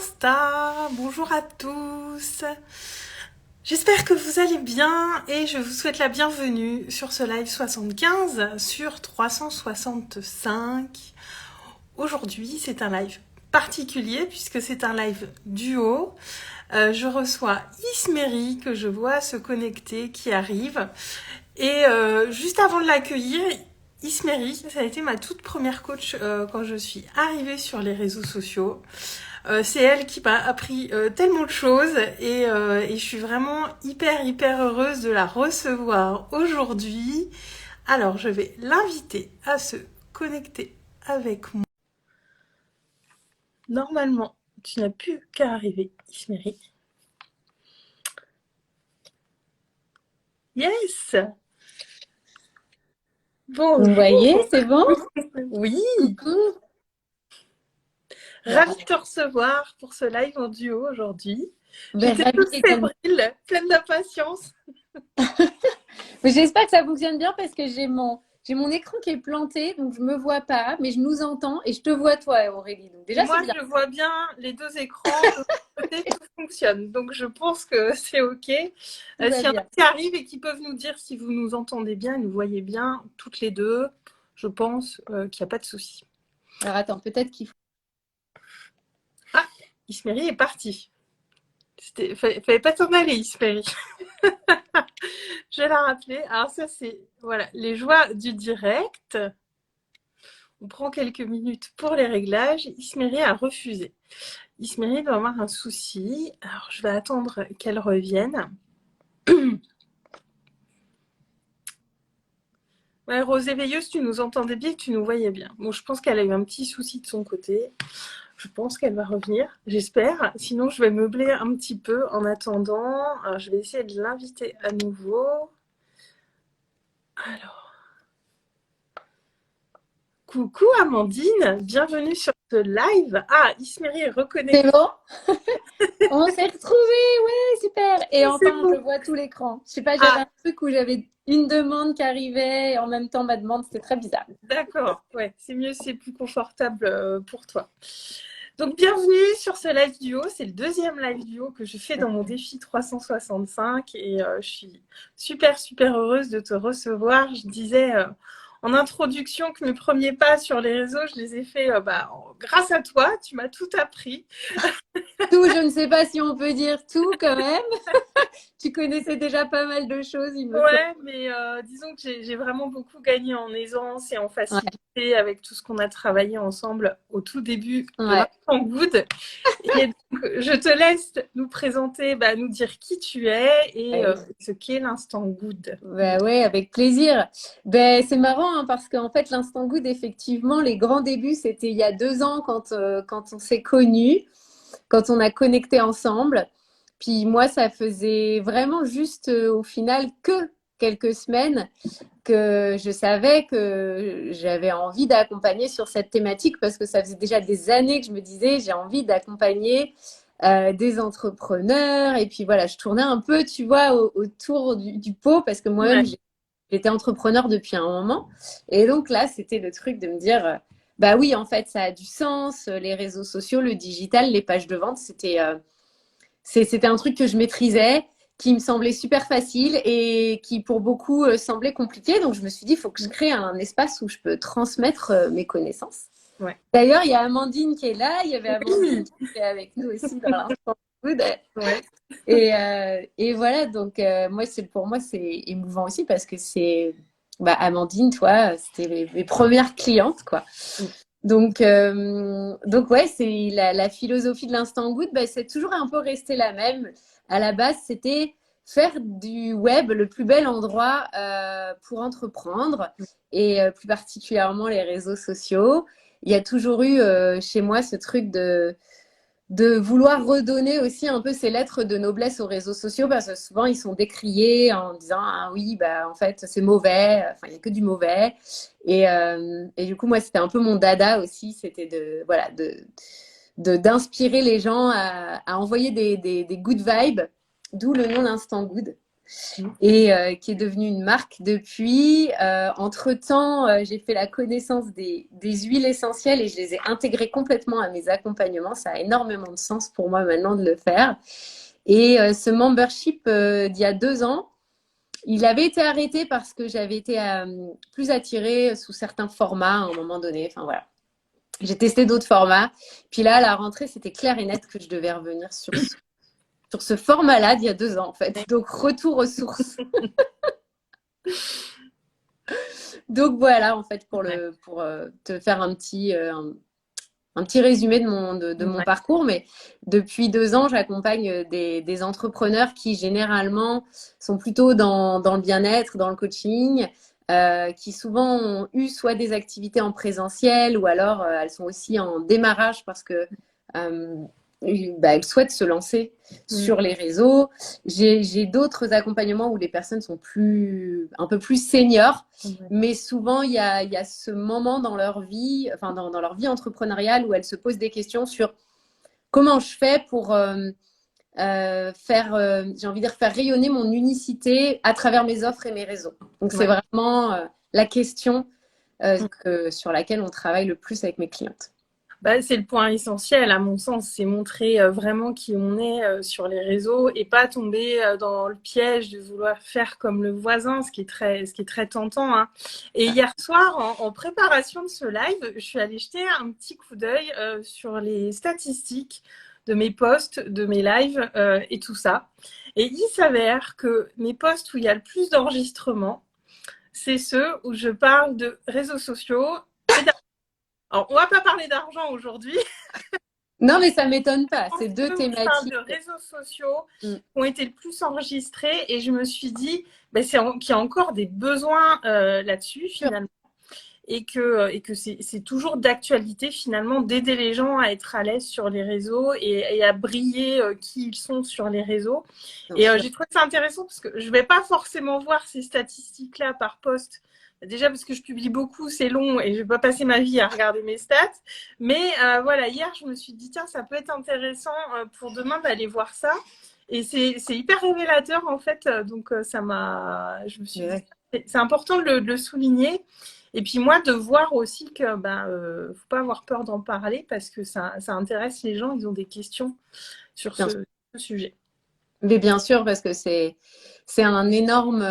Insta, bonjour à tous. J'espère que vous allez bien et je vous souhaite la bienvenue sur ce live 75 sur 365. Aujourd'hui, c'est un live particulier puisque c'est un live duo. Je reçois Isméry que je vois se connecter, qui arrive. Et juste avant de l'accueillir, Isméry, ça a été ma toute première coach quand je suis arrivée sur les réseaux sociaux. C'est elle qui m'a appris tellement de choses et je suis vraiment hyper heureuse de la recevoir aujourd'hui. Alors je vais l'inviter à se connecter avec moi. Normalement, tu n'as plus qu'à arriver, Isméry. Yes! Vous me Bonjour! voyez, c'est bon? Oui! Coucou. Ravie de te recevoir pour ce live en duo aujourd'hui. Ben, J'étais ravie toute également. fébrile, pleine d'impatience. Mais j'espère que ça fonctionne bien parce que j'ai mon écran qui est planté, donc je me vois pas, mais je nous entends et je te vois toi, Aurélie. Donc Et déjà, c'est moi, bien. je vois bien les deux écrans, de mon côté, tout fonctionne. Donc, je pense que c'est OK. Tout va S'il y en a bien. qui arrivent et qui peuvent nous dire si vous nous entendez bien et nous voyez bien, toutes les deux, je pense qu'il n'y a pas de souci. Alors attends, peut-être qu'il faut. Ah, Isméry est parti. Fallait pas t'en aller, Isméry. Je vais la rappeler. Alors ça, c'est voilà, les joies du direct. On prend quelques minutes pour les réglages. Isméry a refusé. Isméry doit avoir un souci. Alors, je vais attendre qu'elle revienne. Ouais, Rosée Veilleuse, tu nous entendais bien et tu nous voyais bien. Bon, je pense qu'elle a eu un petit souci de son côté. Je pense qu'elle va revenir, j'espère. Sinon, je vais meubler un petit peu en attendant. Alors, je vais essayer de l'inviter à nouveau. Alors, coucou Amandine, bienvenue sur ce live. Ah, Isméry est C'est reconnectée. bon? On s'est retrouvés, ouais, super. Et C'est enfin, je bon. vois tout l'écran. Je sais pas, j'avais Ah, un truc où j'avais une demande qui arrivait et en même temps ma demande, c'était très bizarre. d'accord. Ouais, c'est mieux, c'est plus confortable pour toi. Donc, bienvenue sur ce live duo. C'est le deuxième live duo que je fais dans mon défi 365 et je suis super heureuse de te recevoir. Je disais en introduction que mes premiers pas sur les réseaux, je les ai faits grâce à toi. Tu m'as tout appris. Tout, je ne sais pas si on peut dire tout quand même. Tu connaissais déjà pas mal de choses, il me semble. Ouais, mais disons que j'ai vraiment beaucoup gagné en aisance et en Ouais, facilité avec tout ce qu'on a travaillé ensemble au tout début de ouais. l'Instant Good. Et donc, je te laisse nous présenter, nous dire qui tu es et Ouais. ce qu'est l'Instant Good. Bah ouais, avec plaisir. Ben, c'est marrant hein, parce qu'en fait, l'Instant Good, effectivement, les grands débuts, c'était il y a 2 ans quand on s'est connus, quand on a connecté ensemble. Puis moi, ça faisait vraiment juste au final que quelques semaines que je savais que j'avais envie d'accompagner sur cette thématique parce que ça faisait déjà des années que je me disais j'ai envie d'accompagner des entrepreneurs et puis voilà je tournais un peu tu vois autour du pot parce que moi-même Ouais, j'étais entrepreneur depuis un moment et donc là c'était le truc de me dire bah oui en fait ça a du sens les réseaux sociaux le digital les pages de vente c'était un truc que je maîtrisais, qui me semblait super facile et qui pour beaucoup semblait compliqué. Donc je me suis dit, il faut que je crée un espace où je peux transmettre mes connaissances. ouais. D'ailleurs, il y a Amandine qui est là, il y avait Amandine Oui, qui était avec nous aussi dans l'instant food. ouais. Et voilà, donc pour moi, c'est émouvant aussi parce que c'est bah, Amandine, toi, c'était mes premières clientes, quoi. Donc ouais, c'est la philosophie de l'instant good, bah, c'est toujours un peu resté la même. À la base, c'était faire du web le plus bel endroit pour entreprendre et plus particulièrement les réseaux sociaux. Il y a toujours eu chez moi ce truc de vouloir redonner aussi un peu ces lettres de noblesse aux réseaux sociaux parce que souvent ils sont décriés en disant ah oui bah en fait c'est mauvais enfin il y a que du mauvais et du coup moi c'était un peu mon dada aussi c'était de voilà d'inspirer les gens à envoyer des good vibes d'où le nom d'instant good et qui est devenue une marque depuis. Entre-temps, j'ai fait la connaissance des huiles essentielles et je les ai intégrées complètement à mes accompagnements. Ça a énormément de sens pour moi maintenant de le faire. Et ce membership d'il y a 2 ans, il avait été arrêté parce que j'avais été plus attirée sous certains formats à un moment donné. Enfin voilà. J'ai testé d'autres formats. Puis là, à la rentrée, c'était clair et net que je devais revenir sur ce format-là d'il y a 2 ans, en fait. Donc, retour aux sources. Donc, voilà, en fait, pour te faire un petit résumé de mon parcours. Mais depuis 2 ans, j'accompagne des entrepreneurs qui, généralement, sont plutôt dans le bien-être, dans le coaching, qui souvent ont eu soit des activités en présentiel ou alors elles sont aussi en démarrage parce que elles souhaitent se lancer sur les réseaux. J'ai d'autres accompagnements où les personnes sont un peu plus seniors, mais souvent il y a ce moment dans leur vie, enfin dans leur vie entrepreneuriale où elles se posent des questions sur comment je fais pour j'ai envie de dire, faire rayonner mon unicité à travers mes offres et mes réseaux. Donc c'est vraiment la question sur laquelle on travaille le plus avec mes clientes. Bah, c'est le point essentiel, à mon sens, c'est montrer vraiment qui on est sur les réseaux et pas tomber dans le piège de vouloir faire comme le voisin, ce qui est très tentant, hein. Et hier soir, en préparation de ce live, je suis allée jeter un petit coup d'œil sur les statistiques de mes posts, de mes lives et tout ça. Et il s'avère que mes posts où il y a le plus d'enregistrements, c'est ceux où je parle de réseaux sociaux. Alors, on va pas parler d'argent aujourd'hui. Non, mais ça m'étonne pas. C'est deux thématiques. Je parle de réseaux sociaux qui ont été le plus enregistrés et je me suis dit qu'il y a encore des besoins là-dessus finalement et que c'est toujours d'actualité finalement d'aider les gens à être à l'aise sur les réseaux et à briller qui ils sont sur les réseaux. Et j'ai trouvé ça intéressant parce que je vais pas forcément voir ces statistiques-là par post. Déjà parce que je publie beaucoup, c'est long et je vais pas passer ma vie à regarder mes stats. Mais voilà, hier, je me suis dit, tiens, ça peut être intéressant pour demain d'aller voir ça. Et c'est hyper révélateur, en fait. Donc, je me suis dit, c'est important de le souligner. Et puis moi, de voir aussi que faut pas avoir peur d'en parler parce que ça intéresse les gens. Ils ont des questions sur ce sujet. Mais bien sûr, parce que c'est un énorme...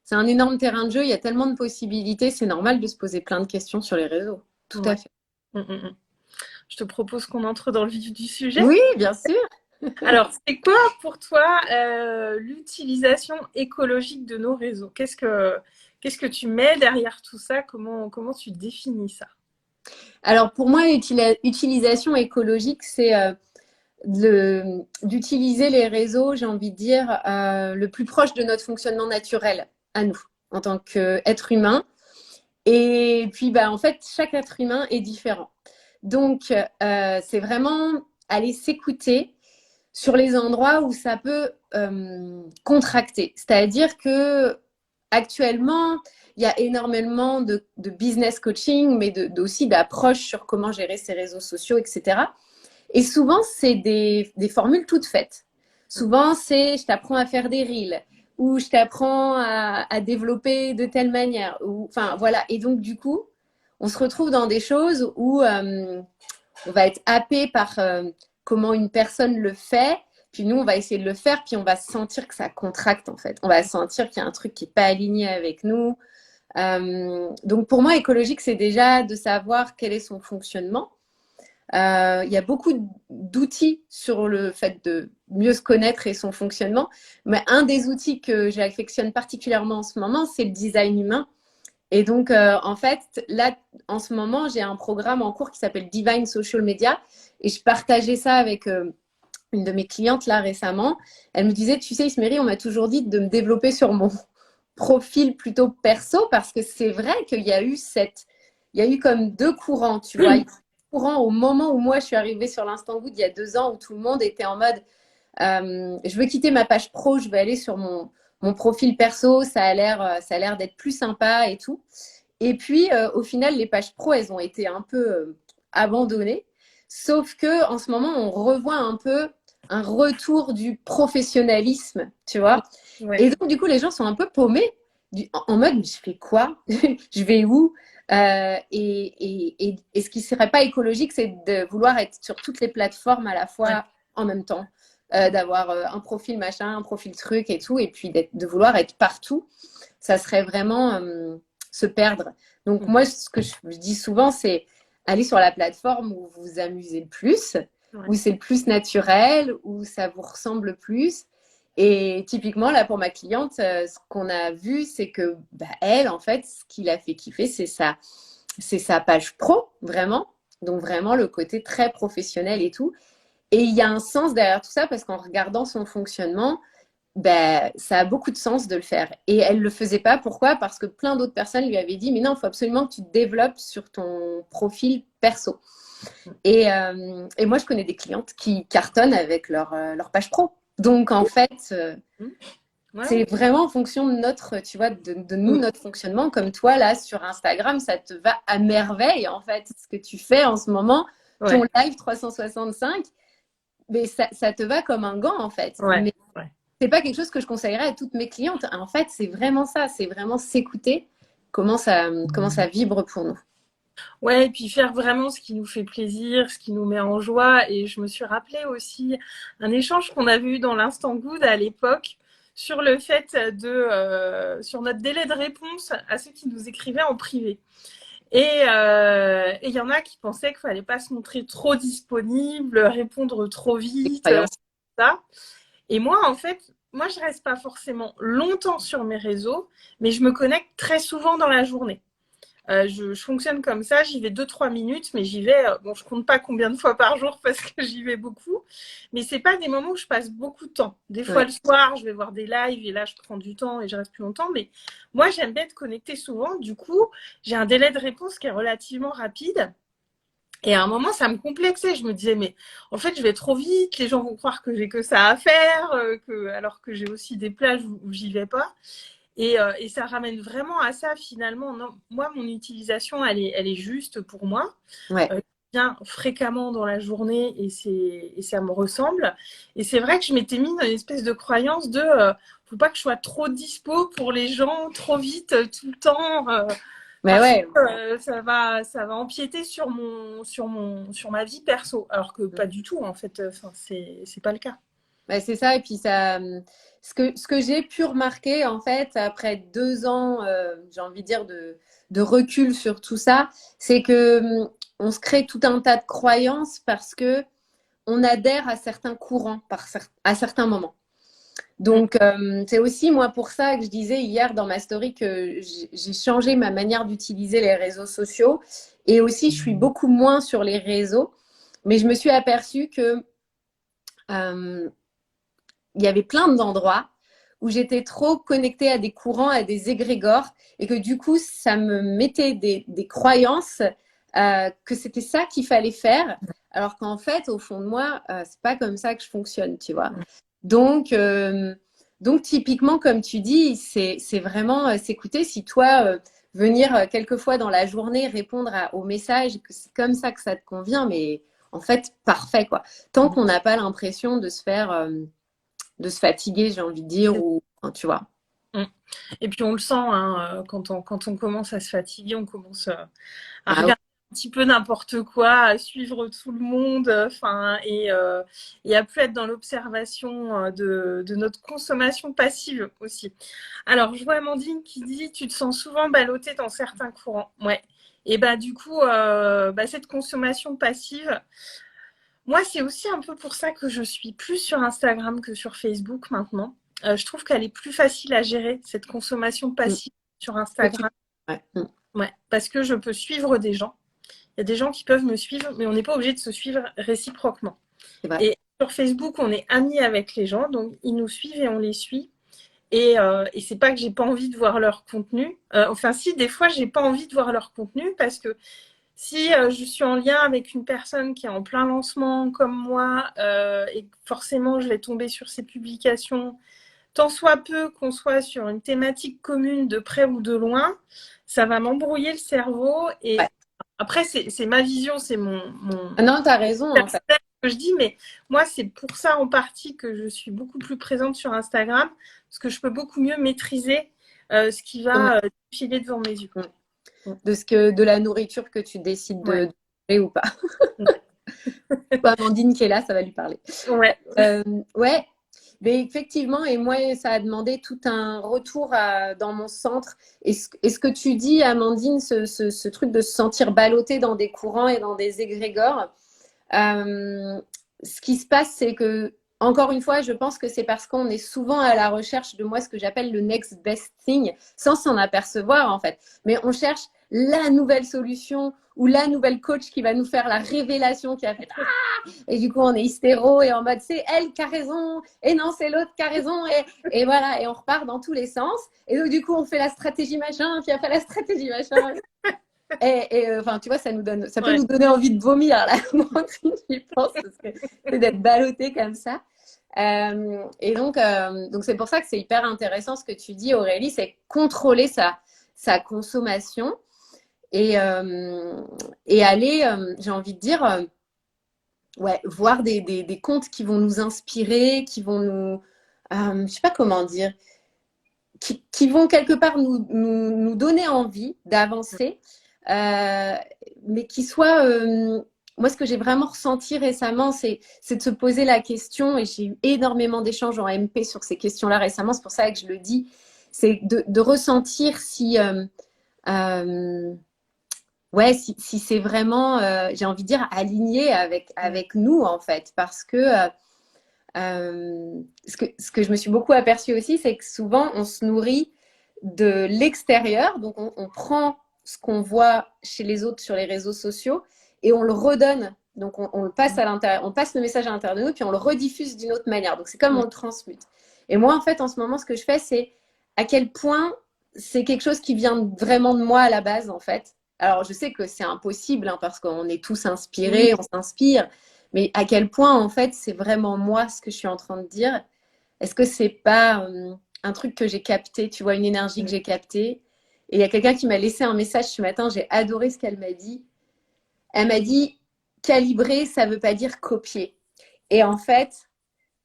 c'est un énorme terrain de jeu, il y a tellement de possibilités, c'est normal de se poser plein de questions sur les réseaux. Tout à fait. Je te propose qu'on entre dans le vif du sujet. Oui, bien sûr. Alors, c'est quoi pour toi l'utilisation écologique de nos réseaux? Qu'est-ce que tu mets derrière tout ça? Comment tu définis ça? Alors, pour moi, l'utilisation écologique, c'est d'utiliser les réseaux, j'ai envie de dire, le plus proche de notre fonctionnement naturel à nous, en tant qu'être humain. Et puis, en fait, chaque être humain est différent. Donc, c'est vraiment aller s'écouter sur les endroits où ça peut contracter. C'est-à-dire que actuellement, il y a énormément de business coaching, mais aussi d'approches sur comment gérer ses réseaux sociaux, etc. Et souvent, c'est des formules toutes faites. Souvent, c'est je t'apprends à faire des reels ou je t'apprends à développer de telle manière. Enfin, voilà. Et donc, du coup, on se retrouve dans des choses où on va être happé par comment une personne le fait. Puis nous, on va essayer de le faire, puis on va sentir que ça contracte, en fait. On va sentir qu'il y a un truc qui n'est pas aligné avec nous. Donc, pour moi, écologique, c'est déjà de savoir quel est son fonctionnement. Il y a beaucoup d'outils sur le fait de mieux se connaître et son fonctionnement. Mais un des outils que j'affectionne particulièrement en ce moment, c'est le design humain. Et donc, en fait, là, en ce moment, j'ai un programme en cours qui s'appelle Divine Social Media. Et je partageais ça avec une de mes clientes là récemment. Elle me disait, tu sais, Isméry, on m'a toujours dit de me développer sur mon profil plutôt perso parce que c'est vrai qu'il y a eu comme deux courants, tu vois. Courant au moment où moi je suis arrivée sur l'Instant Good il y a 2 ans où tout le monde était en mode je veux quitter ma page pro, je vais aller sur mon profil perso, ça a l'air d'être plus sympa et tout. Et puis au final les pages pro elles ont été un peu abandonnées, sauf que en ce moment on revoit un peu un retour du professionnalisme, tu vois. Ouais. Et donc, du coup, les gens sont un peu paumés en mode, je fais quoi? Je vais où? Et ce qui serait pas écologique, c'est de vouloir être sur toutes les plateformes à la Ouais. fois en même temps, d'avoir un profil machin, un profil truc et tout, et puis de vouloir être partout. Ça serait vraiment se perdre. Donc moi, ce que je dis souvent, c'est aller sur la plateforme où vous vous amusez le plus, Ouais. où c'est le plus naturel, où ça vous ressemble le plus. Et typiquement, là, pour ma cliente, ce qu'on a vu, c'est que bah, elle, en fait, ce qui l'a fait kiffer, c'est sa page pro, vraiment. Donc vraiment le côté très professionnel et tout. Et il y a un sens derrière tout ça parce qu'en regardant son fonctionnement, ben, ça a beaucoup de sens de le faire. Et elle ne le faisait pas. Pourquoi? Parce que plein d'autres personnes lui avaient dit, mais non, il faut absolument que tu te développes sur ton profil perso. Et moi, je connais des clientes qui cartonnent avec leur page pro. Donc, en fait, Ouais, c'est ouais. vraiment en fonction de notre, tu vois, de nous, Mm. notre fonctionnement. Comme toi, là, sur Instagram, ça te va à merveille, en fait, ce que tu fais en ce moment, ton Ouais. live 365, mais ça te va comme un gant, en fait. Ouais. Mais Ouais. c'est pas quelque chose que je conseillerais à toutes mes clientes. En fait, c'est vraiment ça, c'est vraiment s'écouter comment ça vibre pour nous. Ouais, et puis faire vraiment ce qui nous fait plaisir, ce qui nous met en joie. Et je me suis rappelé aussi un échange qu'on avait eu dans l'Instant Good à l'époque sur le fait sur notre délai de réponse à ceux qui nous écrivaient en privé. Et il y en a qui pensaient qu'il fallait pas se montrer trop disponible, répondre trop Les vite, croyances. ça. Et moi, en fait, moi, je reste pas forcément longtemps sur mes réseaux, mais je me connecte très souvent dans la journée. Je fonctionne comme ça, j'y vais 2-3 minutes, mais j'y vais, bon, je compte pas combien de fois par jour parce que j'y vais beaucoup, mais c'est pas des moments où je passe beaucoup de temps. Des fois Ouais. le soir, je vais voir des lives et là je prends du temps et je reste plus longtemps, mais moi j'aime bien être connectée souvent, du coup j'ai un délai de réponse qui est relativement rapide. Et à un moment, ça me complexait. Je me disais, mais en fait, je vais trop vite. Les gens vont croire que j'ai que ça à faire, alors que j'ai aussi des plages où j'y vais pas. Et ça ramène vraiment à ça finalement. Non, moi, mon utilisation, elle est juste pour moi. Ouais. Je viens fréquemment dans la journée et ça me ressemble. Et c'est vrai que je m'étais mis dans une espèce de croyance de faut pas que je sois trop dispo pour les gens trop vite tout le temps. Mais Parce ouais. que ça va empiéter sur ma vie perso. Alors que pas du tout, en fait. Enfin, c'est pas le cas. Bah, c'est ça. Et puis ça, ce que j'ai pu remarquer en fait après 2 ans, j'ai envie de dire de recul sur tout ça, c'est que on se crée tout un tas de croyances parce que on adhère à certains courants à certains moments. Mm. Donc, c'est aussi moi pour ça que je disais hier dans ma story que j'ai changé ma manière d'utiliser les réseaux sociaux et aussi je suis beaucoup moins sur les réseaux, mais je me suis aperçue que euh, il y avait plein d'endroits où j'étais trop connectée à des courants, à des égrégores et que du coup ça me mettait des croyances que c'était ça qu'il fallait faire, alors qu'en fait au fond de moi c'est pas comme ça que je fonctionne, tu vois. Donc, donc typiquement, comme tu dis, c'est vraiment s'écouter. Si toi, venir quelques fois dans la journée répondre aux messages, que c'est comme ça que ça te convient, mais en fait, parfait, quoi. Tant qu'on n'a pas l'impression de se fatiguer, j'ai envie de dire, ou, enfin, tu vois. Mm. Et puis on le sent, hein, quand on commence à se fatiguer, on commence à Ah, regarder un petit peu n'importe quoi, à suivre tout le monde, enfin, et à plus être dans l'observation de notre consommation passive aussi. Alors, je vois Amandine qui dit, tu te sens souvent ballottée dans certains courants. Ouais. Et bah du coup, cette consommation passive, moi, c'est aussi un peu pour ça que je suis plus sur Instagram que sur Facebook maintenant. Je trouve qu'elle est plus facile à gérer, cette consommation mm. passive sur Que tu... Instagram. ouais, Ouais, parce que je peux suivre des gens. Il y a des gens qui peuvent me suivre, mais on n'est pas obligé de se suivre réciproquement. c'est vrai. Et sur Facebook, on est amis avec les gens, donc ils nous suivent et on les suit. Et c'est pas que j'ai pas envie de voir leur contenu. Enfin, si, des fois, j'ai pas envie de voir leur contenu parce que si je suis en lien avec une personne qui est en plein lancement comme moi, et forcément je vais tomber sur ses publications, tant soit peu qu'on soit sur une thématique commune de près ou de loin, ça va m'embrouiller le cerveau. Ouais. Et après, c'est ma vision, c'est Ah non, t'as raison, en fait. que je dis, mais moi, c'est pour ça en partie que je suis beaucoup plus présente sur Instagram, parce que je peux beaucoup mieux maîtriser ce qui va filer devant mes yeux. De la nourriture que tu décides Ouais. de manger ou pas. Amandine qui est là, ça va lui parler. Ouais. Ouais, mais effectivement, et moi, ça a demandé tout un retour dans mon centre. Et ce que tu dis, Amandine, ce truc de se sentir ballotté dans des courants et dans des égrégores, ce qui se passe, c'est que, encore une fois, je pense que c'est parce qu'on est souvent à la recherche de moi, ce que j'appelle le next best thing, sans s'en apercevoir, en fait. Mais on cherche la nouvelle solution ou la nouvelle coach qui va nous faire la révélation qui a fait et du coup on est hystéro et en mode c'est elle qui a raison et non c'est l'autre qui a raison et voilà et on repart dans tous les sens et donc du coup on fait la stratégie machin puis après la stratégie machin et enfin tu vois ça peut nous donner envie de vomir là quand tu penses parce que c'est d'être ballotté comme ça et donc c'est pour ça que c'est hyper intéressant ce que tu dis Aurélie, c'est contrôler sa consommation et aller, j'ai envie de dire, voir des contes qui vont nous inspirer, qui vont nous, je sais pas comment dire, qui vont quelque part nous donner envie d'avancer, mais qui soient, moi ce que j'ai vraiment ressenti récemment, c'est de se poser la question, et j'ai eu énormément d'échanges en MP sur ces questions-là récemment, c'est pour ça que je le dis, c'est de ressentir si... ouais, si c'est vraiment, j'ai envie de dire, aligné avec nous, en fait. Parce que, ce que je me suis beaucoup aperçue aussi, c'est que souvent, on se nourrit de l'extérieur. Donc, on prend ce qu'on voit chez les autres sur les réseaux sociaux et on le redonne. Donc, on le passe à l'intérieur, on passe le message à l'intérieur de nous, puis on le rediffuse d'une autre manière. Donc, c'est comme on le transmute. Et moi, en fait, en ce moment, ce que je fais, c'est à quel point c'est quelque chose qui vient vraiment de moi à la base, en fait. Alors, je sais que c'est impossible hein, parce qu'on est tous inspirés, on s'inspire, mais à quel point, en fait, c'est vraiment moi ce que je suis en train de dire. Est-ce que c'est pas un truc que j'ai capté, tu vois, une énergie que j'ai captée? Et il y a quelqu'un qui m'a laissé un message ce matin, j'ai adoré ce qu'elle m'a dit. Elle m'a dit, calibrer, ça veut pas dire copier. Et en fait,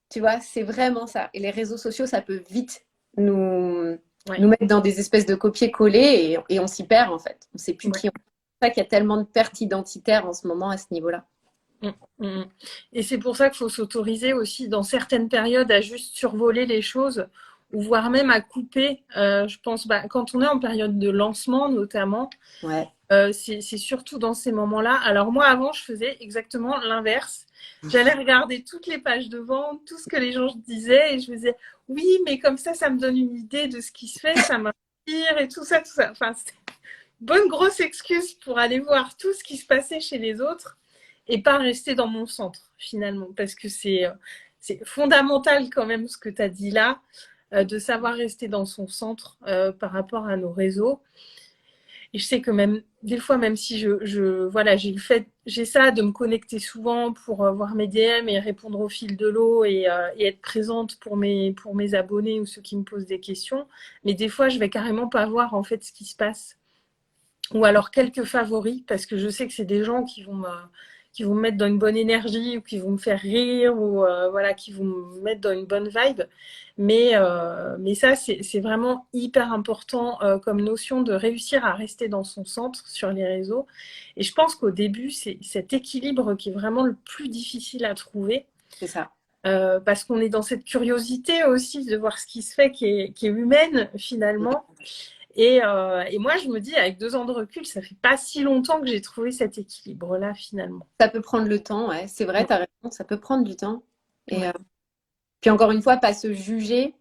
tu vois, c'est vraiment ça. Et les réseaux sociaux, ça peut vite nous mettre dans des espèces de copier-coller et on s'y perd en fait. On ne sait plus qui on est. C'est pour ça qu'il y a tellement de pertes identitaires en ce moment à ce niveau-là. Et c'est pour ça qu'il faut s'autoriser aussi dans certaines périodes à juste survoler les choses ou voire même à couper. Je pense, quand on est en période de lancement notamment, c'est surtout dans ces moments-là. Alors moi, avant, je faisais exactement l'inverse. J'allais regarder toutes les pages de vente, tout ce que les gens disaient et je me disais, oui, mais comme ça me donne une idée de ce qui se fait, ça m'inspire et tout ça, tout ça. Enfin, c'était une bonne grosse excuse pour aller voir tout ce qui se passait chez les autres et pas rester dans mon centre finalement parce que c'est fondamental quand même ce que tu as dit là de savoir rester dans son centre par rapport à nos réseaux et je sais que même des fois même si voilà j'ai ça de me connecter souvent pour voir mes DM et répondre au fil de l'eau et être présente pour mes abonnés ou ceux qui me posent des questions mais des fois je vais carrément pas voir en fait ce qui se passe ou alors quelques favoris parce que je sais que c'est des gens qui vont me mettre dans une bonne énergie ou qui vont me faire rire ou voilà, qui vont me mettre dans une bonne vibe. Mais ça, c'est vraiment hyper important comme notion de réussir à rester dans son centre sur les réseaux. Et je pense qu'au début, c'est cet équilibre qui est vraiment le plus difficile à trouver. C'est ça. Parce qu'on est dans cette curiosité aussi de voir ce qui se fait, qui est humaine finalement. Et moi, je me dis, avec 2 ans de recul, ça fait pas si longtemps que j'ai trouvé cet équilibre-là, finalement. Ça peut prendre le temps, ouais. C'est vrai, tu as raison, ça peut prendre du temps. Et puis encore une fois, pas se juger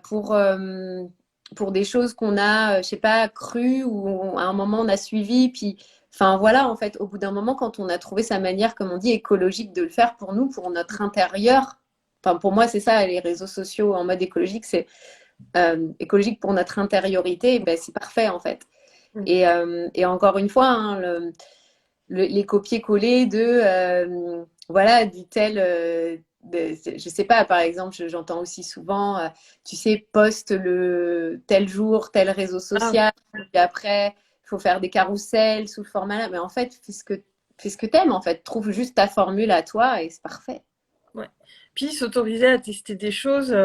pour des choses qu'on a, je sais pas, crues ou à un moment on a suivi. Puis, enfin voilà, en fait, au bout d'un moment, quand on a trouvé sa manière, comme on dit, écologique de le faire pour nous, pour notre intérieur. Enfin, pour moi, c'est ça, les réseaux sociaux en mode écologique, c'est écologique pour notre intériorité, ben, c'est parfait en fait. Et encore une fois, hein, les copier-coller voilà, du tel, je sais pas, par exemple, j'entends aussi souvent, tu sais, poste le tel jour, tel réseau social, puis après, il faut faire des carousels sous le format là. Mais en fait, fais ce que fais ce que t'aimes en fait. Trouve juste ta formule à toi et c'est parfait. Ouais. Puis s'autoriser à tester des choses.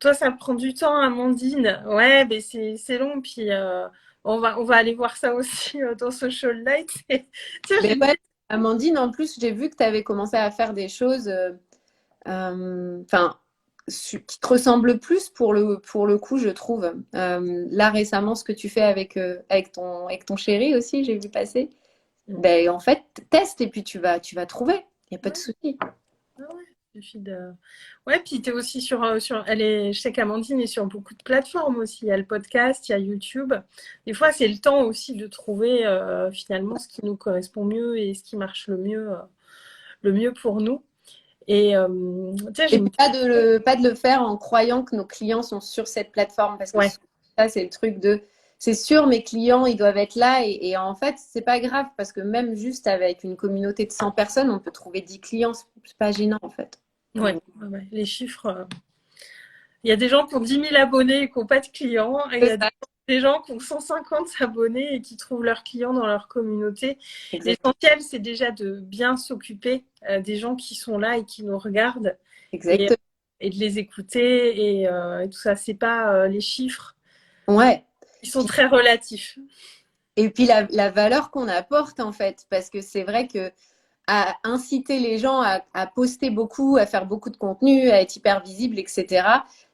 Toi, ça prend du temps, Amandine. Ouais, mais c'est long. Puis on va aller voir ça aussi dans Social Light. Tiens, j'ai Mais une ouais, Amandine, en plus, j'ai vu que tu avais commencé à faire des choses enfin, qui te ressemblent plus pour le coup, je trouve. Là, récemment, ce que tu fais avec ton chéri aussi, j'ai vu passer. question. Ben, en fait, teste et puis tu vas trouver. Il n'y a pas de Ouais, souci. ouais, ouais. Il suffit de. Ouais, puis tu es aussi je sais qu'Amandine est sur beaucoup de plateformes aussi. Il y a le podcast, il y a YouTube. Des fois, c'est le temps aussi de trouver finalement ce qui nous correspond mieux et ce qui marche le mieux pour nous. Et tu sais, je Et me. pas de le faire en croyant que nos clients sont sur cette plateforme, parce que Ouais, ça, c'est le truc de, c'est sûr, mes clients, ils doivent être là, et en fait, c'est pas grave, parce que même juste avec une communauté de 100 personnes, on peut trouver 10 clients, c'est pas gênant, en fait. ouais, ouais, ouais. Les chiffres. Il y a des gens qui ont 10 000 abonnés et qui n'ont pas de clients. Et il y C'est a ça, des gens qui ont 150 abonnés et qui trouvent leurs clients dans leur communauté. exactement. L'essentiel, c'est déjà de bien s'occuper des gens qui sont là et qui nous regardent et, Exactement. et de les écouter et tout ça. C'est pas les chiffres. Ouais. Ils sont très relatifs. Et puis la valeur qu'on apporte, en fait, parce que c'est vrai que à inciter les gens à poster beaucoup, à faire beaucoup de contenu, à être hyper visible, etc.,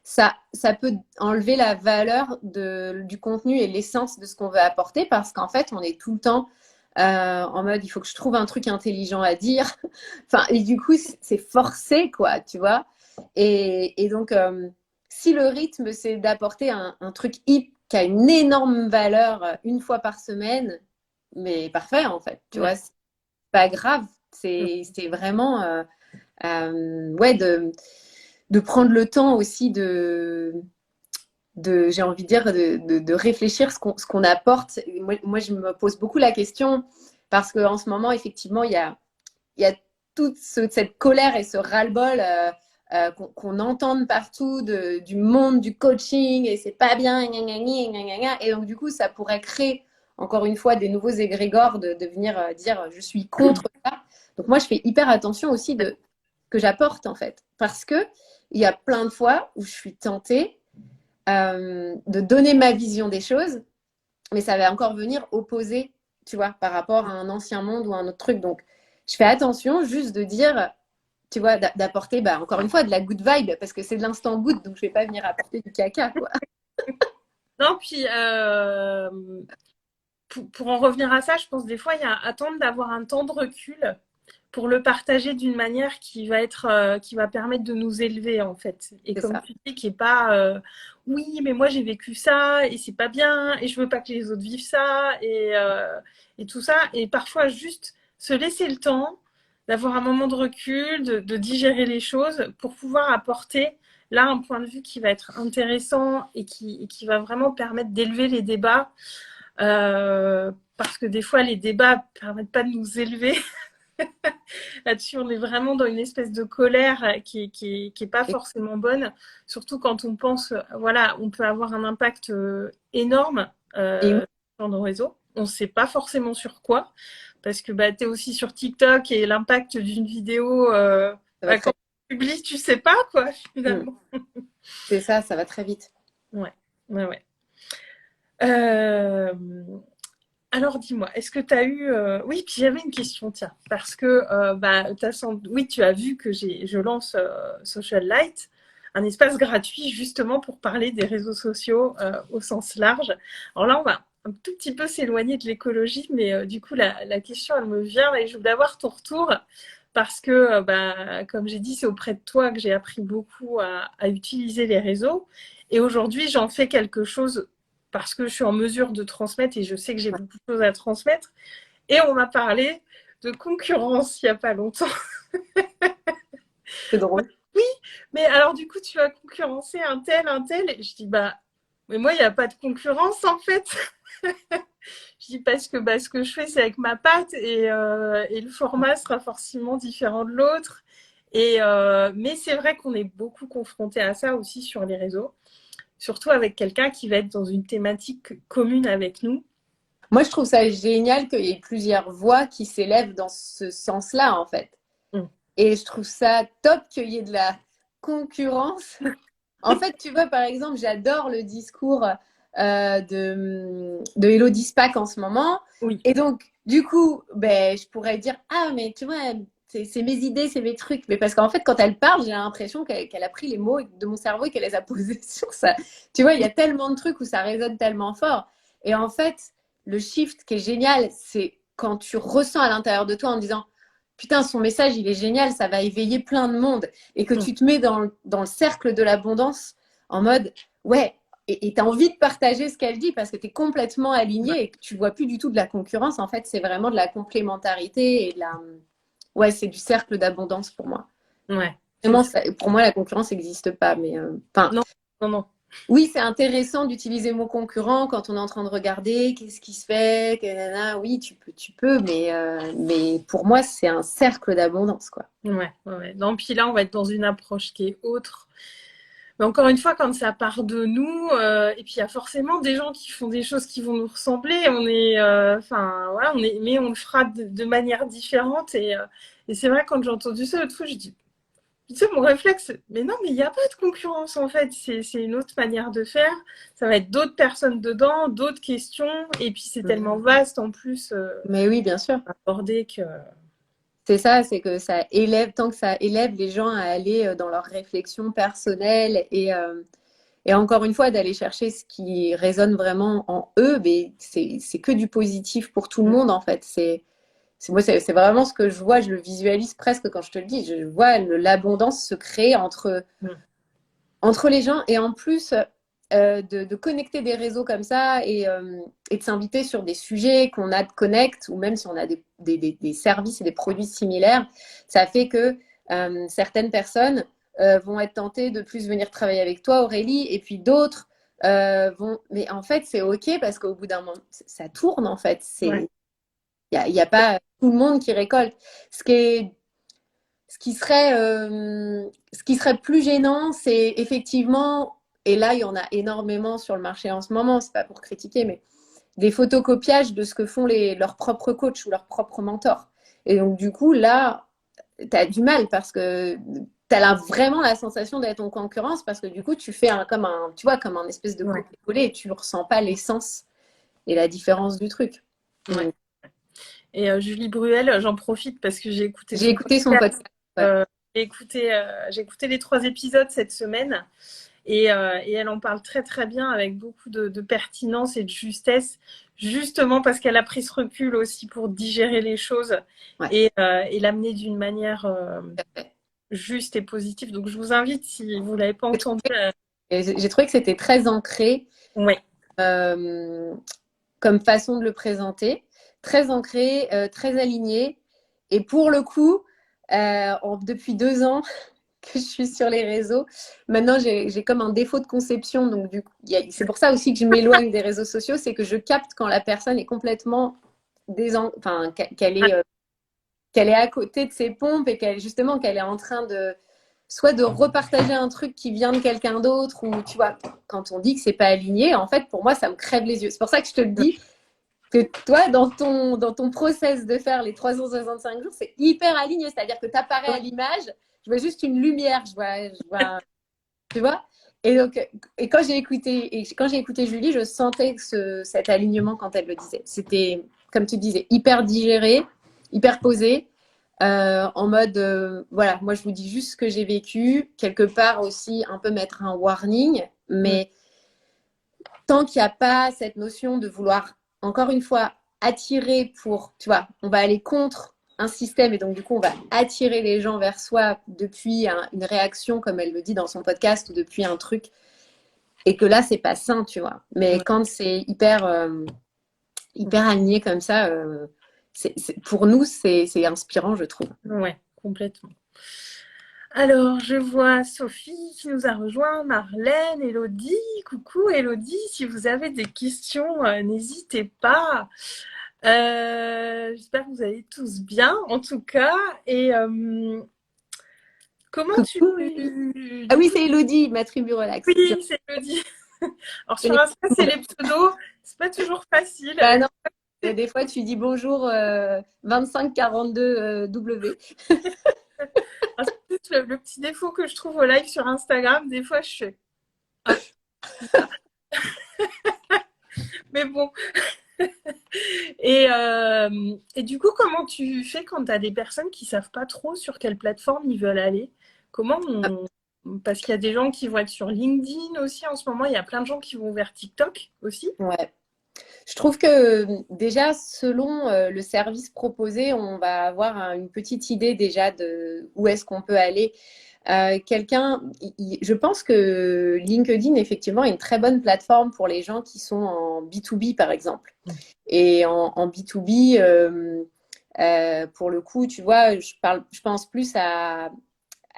ça peut enlever la valeur du contenu et l'essence de ce qu'on veut apporter parce qu'en fait, on est tout le temps en mode il faut que je trouve un truc intelligent à dire. Enfin, et du coup, c'est forcé, quoi, tu vois. Et donc, si le rythme, c'est d'apporter un truc hip qui a une énorme valeur une fois par semaine, mais parfait, en fait, tu Ouais. vois, c'est pas grave. C'est vraiment ouais, de prendre le temps aussi j'ai envie de dire, de réfléchir ce qu'on apporte. Moi, je me pose beaucoup la question parce qu'en ce moment, effectivement, il y a toute cette colère et ce ras-le-bol qu'on entend partout du monde du coaching et c'est pas bien, gna, gna, gna, gna, gna, gna. Et donc, du coup, ça pourrait créer encore une fois des nouveaux égrégores de venir dire je suis contre ça. Donc, moi, je fais hyper attention aussi de que j'apporte en fait. Parce que il y a plein de fois où je suis tentée de donner ma vision des choses, mais ça va encore venir opposer, tu vois, par rapport à un ancien monde ou un autre truc. Donc, je fais attention juste de dire, tu vois, d'apporter, bah, encore une fois, de la good vibe, parce que c'est de l'instant good, donc je vais pas venir apporter du caca, quoi. Non, puis pour en revenir à ça, je pense des fois, il y a attendre d'avoir un temps de recul pour le partager d'une manière qui va permettre de nous élever en fait. Et C'est comme ça. tu dis, qui est pas oui, mais moi j'ai vécu ça et c'est pas bien et je veux pas que les autres vivent ça et tout ça. Et parfois juste se laisser le temps d'avoir un moment de recul, de digérer les choses pour pouvoir apporter là un point de vue qui va être intéressant et qui va vraiment permettre d'élever les débats. Parce que des fois, les débats ne permettent pas de nous élever. Là-dessus, on est vraiment dans une espèce de colère qui est pas forcément bonne, surtout quand on pense, voilà, on peut avoir un impact énorme Et oui, sur nos réseaux. On ne sait pas forcément sur quoi, parce que bah, tu es aussi sur TikTok et l'impact d'une vidéo, ça va bah, quand très tu publies, tu sais pas, quoi, vite. finalement. C'est ça va très vite. Ouais, ouais, ouais. Euh, Alors dis-moi, est-ce que tu as eu... Oui, puis j'avais une question, tiens, parce que bah, oui, tu as vu que je lance Social Light, un espace gratuit justement pour parler des réseaux sociaux au sens large. Alors là, on va un tout petit peu s'éloigner de l'écologie, mais du coup, la question, elle me vient et je voulais avoir ton retour parce que, bah, comme j'ai dit, c'est auprès de toi que j'ai appris beaucoup à utiliser les réseaux. Et aujourd'hui, j'en fais quelque chose parce que je suis en mesure de transmettre et je sais que j'ai Ouais, beaucoup de choses à transmettre. Et on m'a parlé de concurrence il n'y a pas longtemps. c'est drôle. Oui, mais alors du coup, tu vas concurrencer un tel. Et je dis, bah, mais moi, il n'y a pas de concurrence en fait. Je dis parce que bah, ce que je fais, c'est avec ma patte et le format sera forcément différent de l'autre. Mais c'est vrai qu'on est beaucoup confronté à ça aussi sur les réseaux, surtout avec quelqu'un qui va être dans une thématique commune avec nous. Moi, je trouve ça génial qu'il y ait plusieurs voix qui s'élèvent dans ce sens-là, en fait. Mm. Et je trouve ça top qu'il y ait de la concurrence. En fait, tu vois, par exemple, j'adore le discours de Élodie Spack en ce moment. Oui. Et donc, du coup, ben, je pourrais dire, ah, mais tu vois, c'est mes idées, c'est mes trucs. Mais parce qu'en fait, quand elle parle, j'ai l'impression qu'elle a pris les mots de mon cerveau et qu'elle les a posés sur ça. Tu vois, il y a tellement de trucs où ça résonne tellement fort. Et en fait, le shift qui est génial, c'est quand tu ressens à l'intérieur de toi en disant, putain, son message, il est génial, ça va éveiller plein de monde. Et que Mm. tu te mets dans le cercle de l'abondance en mode, ouais, et tu as envie de partager ce qu'elle dit parce que tu es complètement aligné et que tu vois plus du tout de la concurrence. En fait, c'est vraiment de la complémentarité et de la. Ouais, c'est du cercle d'abondance pour moi. Ouais. Vraiment, pour moi, la concurrence n'existe pas. Mais enfin, Non, non, non. oui, c'est intéressant d'utiliser mon concurrent quand on est en train de regarder qu'est-ce qui se fait. Oui, tu peux, mais pour moi, c'est un cercle d'abondance, quoi. Ouais, ouais, ouais. Non, puis là, on va être dans une approche qui est autre. Mais encore une fois, quand ça part de nous, et puis il y a forcément des gens qui font des choses qui vont nous ressembler. On est, enfin, voilà, mais on le fera de manière différente. Et c'est vrai, quand j'ai entendu ça l'autre fois, je dis, tu sais, mon réflexe, mais non, mais il n'y a pas de concurrence en fait. C'est une autre manière de faire. Ça va être d'autres personnes dedans, d'autres questions. Et puis c'est tellement vaste en plus Mais oui, bien sûr. à aborder que. C'est ça, c'est que ça élève, tant que ça élève les gens à aller dans leur réflexion personnelle et encore une fois d'aller chercher ce qui résonne vraiment en eux, mais c'est que du positif pour tout le monde en fait. C'est vraiment ce que je vois, je le visualise presque quand je te le dis. Je vois l'abondance se créer entre les gens et en plus de connecter des réseaux comme ça et de s'inviter sur des sujets qu'on a de connect ou même si on a des services et des produits similaires, ça fait que certaines personnes vont être tentées de plus venir travailler avec toi, Aurélie, et puis d'autres vont. Mais en fait, c'est OK parce qu'au bout d'un moment, ça tourne en fait. Ouais. Il y a pas tout le monde qui récolte. Ce qui est ce qui serait plus gênant, c'est effectivement, et là, il y en a énormément sur le marché en ce moment, c'est pas pour critiquer, mais des photocopiages de ce que font leurs propres coachs ou leurs propres mentors. Et donc, du coup, là, tu as du mal parce que tu as vraiment la sensation d'être en concurrence parce que du coup, tu fais tu vois, comme un espèce de Ouais. copier-coller et tu ne ressens pas l'essence et la différence du truc. Ouais. Donc, Et Julie Bruel, j'en profite parce que j'ai écouté j'ai son écouté son podcast. podcast. Ouais. J'ai écouté les 3 épisodes cette semaine et elle en parle très très bien avec beaucoup de pertinence et de justesse, justement parce qu'elle a pris ce recul aussi pour digérer les choses Ouais. et l'amener d'une manière juste et positive. Donc je vous invite, si vous ne l'avez pas entendu. J'ai trouvé que c'était très ancré Oui, euh, comme façon de le présenter, très ancré, très aligné. Et pour le coup, depuis 2 ans que je suis sur les réseaux, maintenant j'ai comme un défaut de conception. Donc du coup, c'est pour ça aussi que je m'éloigne des réseaux sociaux, c'est que je capte quand la personne est complètement enfin, qu'elle est à côté de ses pompes et qu'elle est en train de soit de repartager un truc qui vient de quelqu'un d'autre ou tu vois, quand on dit que c'est pas aligné, en fait, pour moi, ça me crève les yeux. C'est pour ça que je te le dis que toi, dans ton process de faire les 365 jours, c'est hyper aligné. C'est-à-dire que tu apparais à l'image, je vois juste une lumière, tu vois. Et donc, quand j'ai écouté Julie, je sentais cet alignement quand elle le disait. C'était, comme tu disais, hyper digéré, hyper posé, en mode, voilà, moi je vous dis juste ce que j'ai vécu, quelque part aussi un peu mettre un warning, mais tant qu'il n'y a pas cette notion de vouloir, encore une fois, attirer pour, tu vois, on va aller contre un système et donc du coup on va attirer les gens vers soi depuis une réaction comme elle le dit dans son podcast ou depuis un truc et que là c'est pas sain, tu vois, mais quand c'est hyper aligné comme ça pour nous c'est inspirant, je trouve. ouais, complètement. Alors, je vois Sophie qui nous a rejoint, Marlène, Elodie. Coucou Elodie, si vous avez des questions, n'hésitez pas. J'espère que vous allez tous bien, en tout cas. Et comment tu... Coucou. Ah Du oui, coup, c'est Elodie, ma tribu relax. oui, c'est Elodie. Alors, sur Insta, c'est les pseudos. C'est pas toujours facile. Bah non, Et des fois, tu dis bonjour 2542 W. Ah, c'est juste le petit défaut que je trouve au live sur Instagram. Des fois, je fais ah, bizarre. Mais bon. Et du coup, comment tu fais quand tu as des personnes qui savent pas trop sur quelle plateforme ils veulent aller? Comment on... Parce qu'il y a des gens qui vont être sur LinkedIn aussi en ce moment. Il y a plein de gens qui vont vers TikTok aussi. Ouais. Je trouve que déjà, selon le service proposé, on va avoir une petite idée déjà de où est-ce qu'on peut aller. Je pense que LinkedIn, effectivement, est une très bonne plateforme pour les gens qui sont en B2B, par exemple. Et en B2B, pour le coup, tu vois, je pense plus à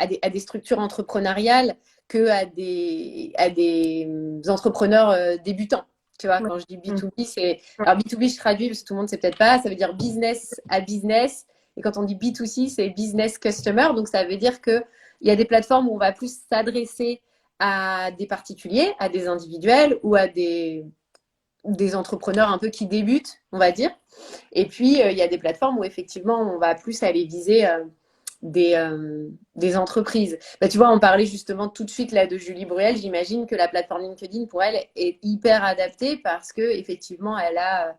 des structures entrepreneuriales que à des entrepreneurs débutants. Tu vois, Ouais. quand je dis Mm. B2B, c'est. Alors, B2B, je traduis parce que tout le monde ne sait peut-être pas. Ça veut dire business à business. Et quand on dit B2C, c'est business customer. Donc, ça veut dire qu'il y a des plateformes où on va plus s'adresser à des particuliers, à des individuels ou à des entrepreneurs un peu qui débutent, on va dire. Et puis, il y a des plateformes où effectivement, on va plus aller viser des entreprises. Bah, tu vois, on parlait justement tout de suite là de Julie Bruel. J'imagine que la plateforme LinkedIn pour elle est hyper adaptée parce que effectivement, elle a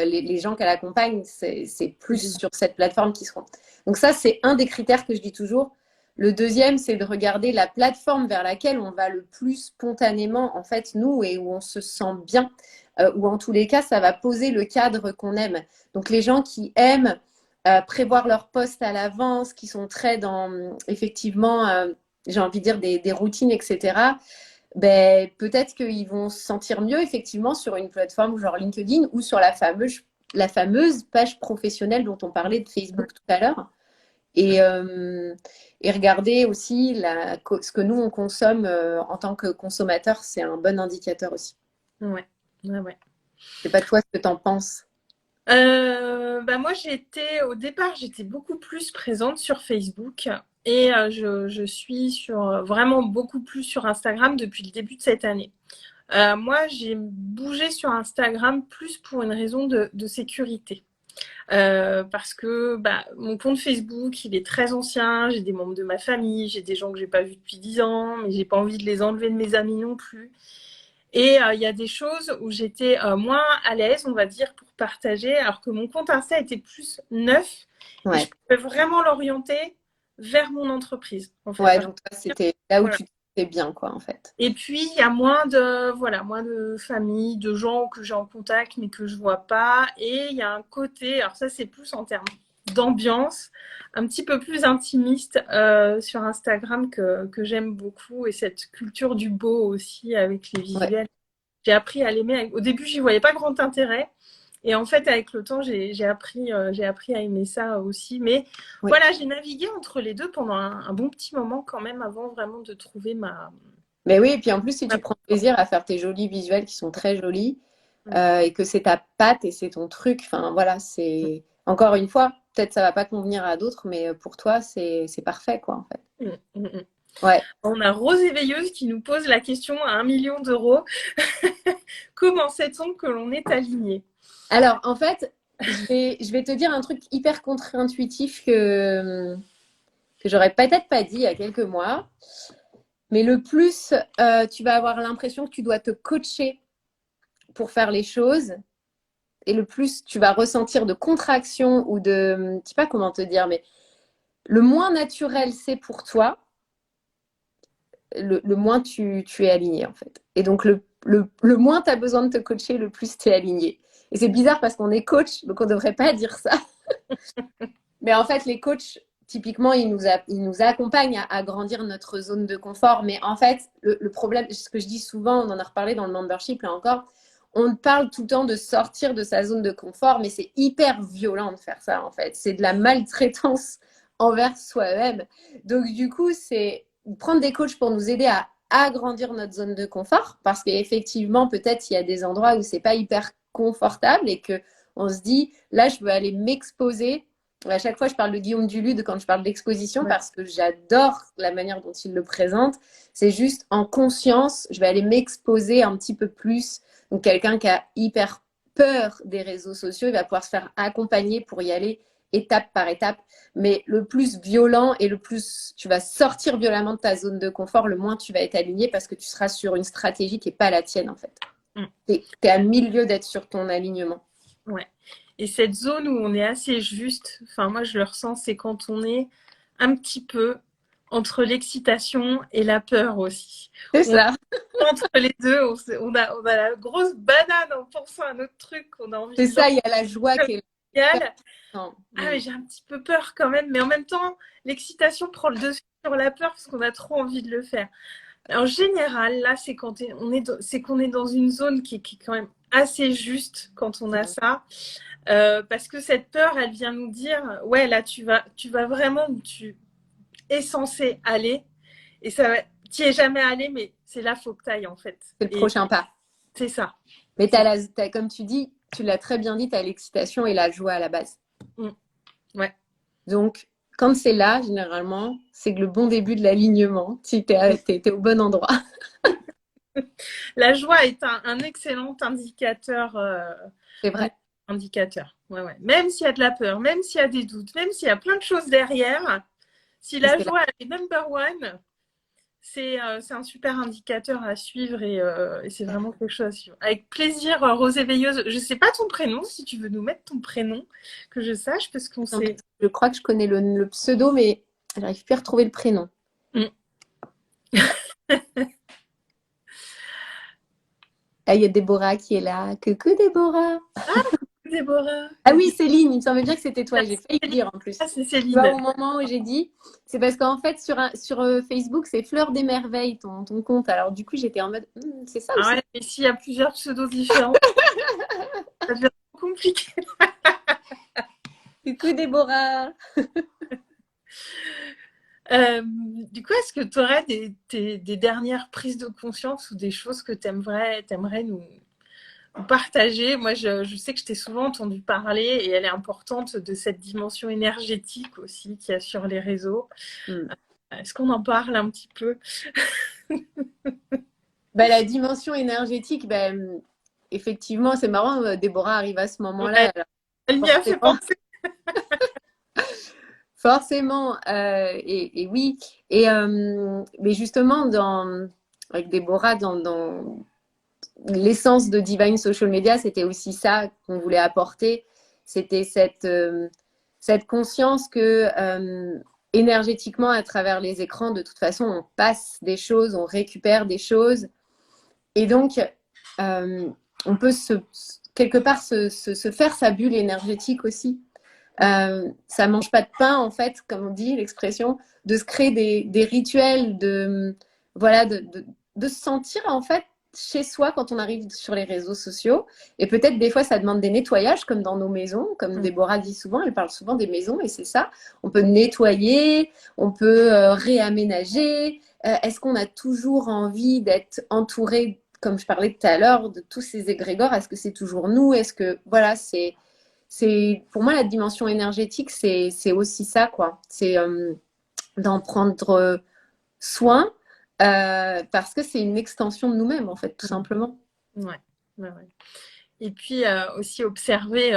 les gens qu'elle accompagne, c'est plus sur cette plateforme qui seront. Donc ça, c'est un des critères que je dis toujours. Le deuxième, c'est de regarder la plateforme vers laquelle on va le plus spontanément, en fait, nous, et où on se sent bien, ou en tous les cas, ça va poser le cadre qu'on aime. Donc les gens qui aiment prévoir leur poste à l'avance, qui sont très dans, effectivement, j'ai envie de dire, des routines, etc., ben, peut-être qu'ils vont se sentir mieux, effectivement, sur une plateforme genre LinkedIn ou sur la fameuse page professionnelle dont on parlait de Facebook tout à l'heure. Et, et regarder aussi ce que nous, on consomme en tant que consommateur, c'est un bon indicateur aussi. Ouais, ouais, ouais. Je sais pas toi ce que tu en penses. Bah moi, au départ, j'étais beaucoup plus présente sur Facebook et je suis vraiment beaucoup plus sur Instagram depuis le début de cette année. Moi, j'ai bougé sur Instagram plus pour une raison de sécurité. Parce que bah, mon compte Facebook, il est très ancien, j'ai des membres de ma famille, j'ai des gens que j'ai pas vus depuis 10 ans, mais j'ai pas envie de les enlever de mes amis non plus. Et il y a des choses où j'étais moins à l'aise, on va dire, pour partager, alors que mon compte Insta était plus neuf et je Ouais. pouvais vraiment l'orienter vers mon entreprise, en fait. Ouais, donc toi, c'était là où Voilà. tu te fais bien, quoi, en fait. Et puis, il y a moins de familles, de gens que j'ai en contact mais que je vois pas. Et il y a un côté, alors ça, c'est plus en termes d'ambiance, un petit peu plus intimiste sur Instagram que j'aime beaucoup. Et cette culture du beau aussi avec les Ouais. visuels. J'ai appris à l'aimer. Au début, j'y voyais pas grand intérêt. Et en fait, avec le temps, j'ai appris à aimer ça aussi. Mais Ouais. voilà, j'ai navigué entre les deux pendant un bon petit moment quand même avant vraiment de trouver Mais oui, et puis en plus, si ma tu prends plaisir à faire tes jolis visuels qui sont très jolis, Mm. et que c'est ta patte et c'est ton truc, enfin voilà, c'est encore une fois, peut-être ça va pas convenir à d'autres, mais pour toi, c'est parfait, quoi, en fait. Mm, mm, mm. Ouais. On a Rose Éveilleuse qui nous pose la question à 1 million d'euros. Comment sait-on que l'on est aligné? Alors, en fait, je vais te dire un truc hyper contre-intuitif que j'aurais peut-être pas dit il y a quelques mois. Mais le plus, tu vas avoir l'impression que tu dois te coacher pour faire les choses. Et le plus tu vas ressentir de contraction ou de, je sais pas comment te dire, mais le moins naturel c'est pour toi, le moins tu es aligné en fait. Et donc le moins tu as besoin de te coacher, le plus tu es aligné. Et c'est bizarre parce qu'on est coach, donc on ne devrait pas dire ça. Mais en fait, les coachs, typiquement, ils nous accompagnent à grandir notre zone de confort. Mais en fait, le problème, ce que je dis souvent, on en a reparlé dans le membership, là encore, on parle tout le temps de sortir de sa zone de confort, mais c'est hyper violent de faire ça, en fait. C'est de la maltraitance envers soi-même. Donc, du coup, c'est prendre des coachs pour nous aider à agrandir notre zone de confort, parce qu'effectivement, peut-être il y a des endroits où c'est pas hyper confortable et que on se dit, là, je veux aller m'exposer. À chaque fois, je parle de Guillaume Dulude quand je parle d'exposition Ouais. parce que j'adore la manière dont il le présente. C'est juste en conscience, je vais aller m'exposer un petit peu plus. Donc, quelqu'un qui a hyper peur des réseaux sociaux, il va pouvoir se faire accompagner pour y aller étape par étape. Mais le plus violent et le plus tu vas sortir violemment de ta zone de confort, le moins tu vas être aligné parce que tu seras sur une stratégie qui n'est pas la tienne en fait. Mm. Tu es à 1000 lieues d'être sur ton alignement. Ouais. Et cette zone où on est assez juste, enfin moi je le ressens, c'est quand on est un petit peu entre l'excitation et la peur aussi. C'est On ça. est entre les deux, on a la grosse banane en pensant à notre truc qu'on a envie C'est de ça, il y a la joie qui est là. génial. Ah mais j'ai un petit peu peur quand même, mais en même temps, l'excitation prend le dessus sur la peur parce qu'on a trop envie de le faire. En général, là, c'est quand c'est qu'on est dans une zone qui est quand même assez juste quand on a ça. Parce que cette peur, elle vient nous dire, ouais, là, tu vas vraiment où tu es censé aller. Et ça, tu n'y es jamais allé, mais c'est là, faut que tu ailles, en fait. C'est le Et prochain pas. c'est ça. Mais comme tu dis, tu l'as très bien dit, tu as l'excitation et la joie à la base. Ouais. Donc, quand c'est là, généralement, c'est que le bon début de l'alignement, tu es au bon endroit. La joie est un excellent indicateur. C'est vrai. Indicateur. Ouais, ouais. Même s'il y a de la peur, même s'il y a des doutes, même s'il y a plein de choses derrière, si la joie est number one, c'est un super indicateur à suivre et c'est vraiment quelque chose à suivre. Avec plaisir, Rosée Veilleuse. Je ne sais pas ton prénom, si tu veux nous mettre ton prénom, que je sache, parce qu'on sait. Je crois que je connais le pseudo, mais je n'arrive plus à retrouver le prénom. Ah, il y a Déborah qui est là. Coucou Déborah. Ah, Déborah. Ah oui, Céline, il me semblait bien que c'était toi. J'ai failli le dire en plus. Ah, c'est Tu Céline. vois, au moment où j'ai dit, c'est parce qu'en fait, sur Facebook, c'est Fleur des Merveilles, ton compte. Alors, du coup, j'étais en mode, c'est ça aussi. Ouais, mais s'il y a plusieurs pseudos différents, ça devient compliqué. Coucou Déborah. Du coup, est-ce que tu aurais des dernières prises de conscience ou des choses que tu aimerais nous partager? Moi, je sais que je t'ai souvent entendu parler et elle est importante de cette dimension énergétique aussi qu'il y a sur les réseaux. Est-ce qu'on en parle un petit peu? La dimension énergétique, effectivement, c'est marrant, Déborah arrive à ce moment-là. Ouais, elle m'y a fait penser. Forcément, et oui. Mais justement, avec Déborah, dans l'essence de Divine Social Media, c'était aussi ça qu'on voulait apporter. C'était cette conscience que énergétiquement, à travers les écrans, de toute façon, on passe des choses, on récupère des choses. Et donc, on peut quelque part se faire sa bulle énergétique aussi. Ça mange pas de pain, en fait, comme on dit l'expression, de se créer des rituels, voilà, de se sentir, en fait, chez soi quand on arrive sur les réseaux sociaux. Et peut-être des fois, ça demande des nettoyages, comme dans nos maisons, comme Déborah dit souvent, elle parle souvent des maisons, et c'est ça. On peut nettoyer, on peut réaménager. Est-ce qu'on a toujours envie d'être entouré, comme je parlais tout à l'heure, de tous ces égrégores? Est-ce que c'est toujours nous? Est-ce que, voilà, pour moi, la dimension énergétique, c'est aussi ça, quoi. C'est d'en prendre soin parce que c'est une extension de nous-mêmes, en fait, tout simplement. Ouais. Et puis aussi observer,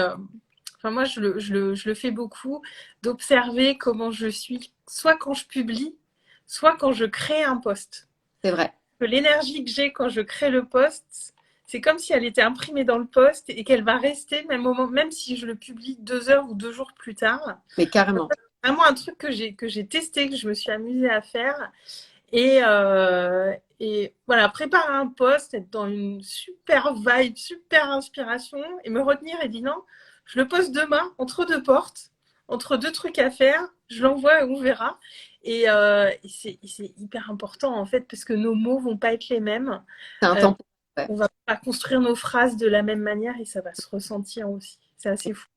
enfin moi je le fais beaucoup, d'observer comment je suis, soit quand je publie, soit quand je crée un post. C'est vrai. Que l'énergie que j'ai quand je crée le post, c'est comme si elle était imprimée dans le post et qu'elle va rester même si je le publie 2 heures ou 2 jours plus tard. Mais carrément. C'est vraiment un truc que j'ai testé, que je me suis amusée à faire. Et voilà, préparer un post, être dans une super vibe, super inspiration, et me retenir et dire non, je le poste demain, entre 2 portes, entre 2 trucs à faire, je l'envoie et on verra. Et c'est hyper important en fait, parce que nos mots vont pas être les mêmes. C'est un temps. Ouais. On va pas construire nos phrases de la même manière et ça va se ressentir aussi. C'est assez fou.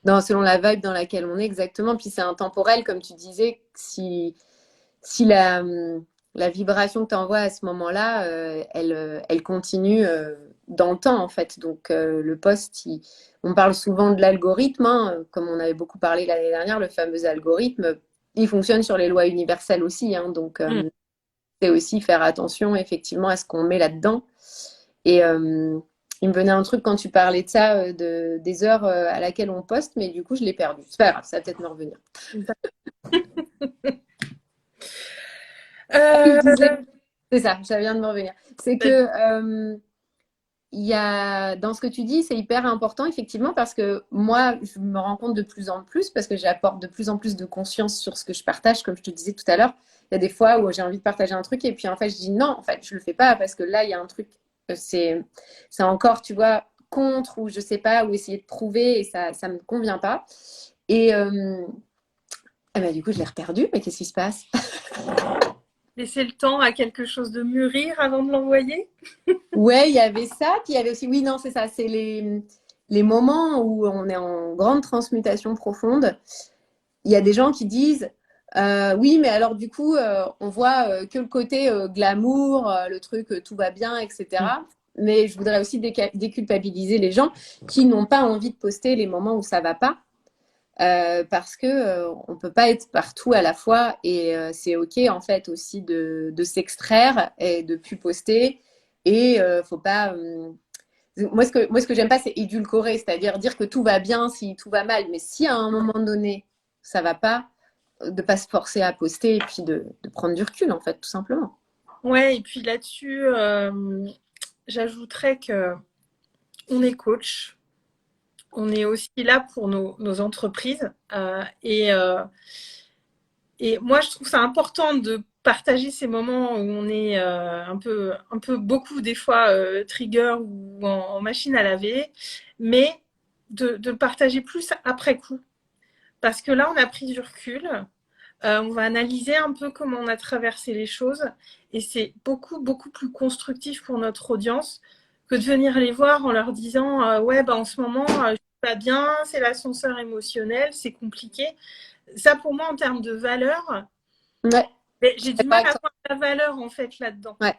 Selon la vibe dans laquelle on est, exactement. Puis c'est intemporel, comme tu disais, si la vibration que tu envoies à ce moment-là, elle continue dans le temps, en fait. Donc, le post, on parle souvent de l'algorithme, hein, comme on avait beaucoup parlé l'année dernière, le fameux algorithme, il fonctionne sur les lois universelles aussi. Hein, donc, c'est aussi faire attention, effectivement, à ce qu'on met là-dedans. Et Il me venait un truc quand tu parlais de ça, des heures à laquelle on poste, mais du coup, je l'ai perdu. C'est pas grave, ça va peut-être me revenir. Ah oui, je Euh, disais, c'est ça, ça vient de me revenir. C'est que il y a, dans ce que tu dis, c'est hyper important, effectivement, parce que moi, je me rends compte de plus en plus, parce que j'apporte de plus en plus de conscience sur ce que je partage, comme je te disais tout à l'heure. Il y a des fois où j'ai envie de partager un truc, et puis en fait, je dis non, en fait, je le fais pas, parce que là, il y a un truc, c'est encore, tu vois, contre, ou je sais pas, ou essayer de prouver, et ça me convient pas. Et, eh ben, du coup, je l'ai reperdu, mais qu'est-ce qui se passe? laisser le temps à quelque chose de mûrir avant de l'envoyer. Ouais, il y avait ça, puis il y avait aussi, oui, non, c'est ça, c'est les moments où on est en grande transmutation profonde. Il y a des gens qui disent, oui, mais alors du coup, on voit que le côté glamour, le truc, tout va bien, etc. Mais je voudrais aussi déculpabiliser les gens qui n'ont pas envie de poster les moments où ça va pas. Parce que on peut pas être partout à la fois et c'est ok en fait aussi de s'extraire et de plus poster et faut pas moi ce que j'aime pas c'est édulcorer, c'est-à-dire dire que tout va bien si tout va mal, mais si à un moment donné ça va pas, de pas se forcer à poster et puis de prendre du recul en fait tout simplement. Ouais, et puis là-dessus, j'ajouterais que on est coach, on est aussi là pour nos entreprises. Et moi, je trouve ça important de partager ces moments où on est un peu beaucoup des fois trigger ou en machine à laver, mais de le partager plus après coup. Parce que là, on a pris du recul, on va analyser un peu comment on a traversé les choses, et c'est beaucoup, beaucoup plus constructif pour notre audience que de venir les voir en leur disant ouais, bah, en ce moment, je suis pas bien, c'est l'ascenseur émotionnel, c'est compliqué. Ça, pour moi, en termes de valeur, Ouais, je j'ai suis du d'accord mal avec à toi. voir la valeur en fait là-dedans. Ouais,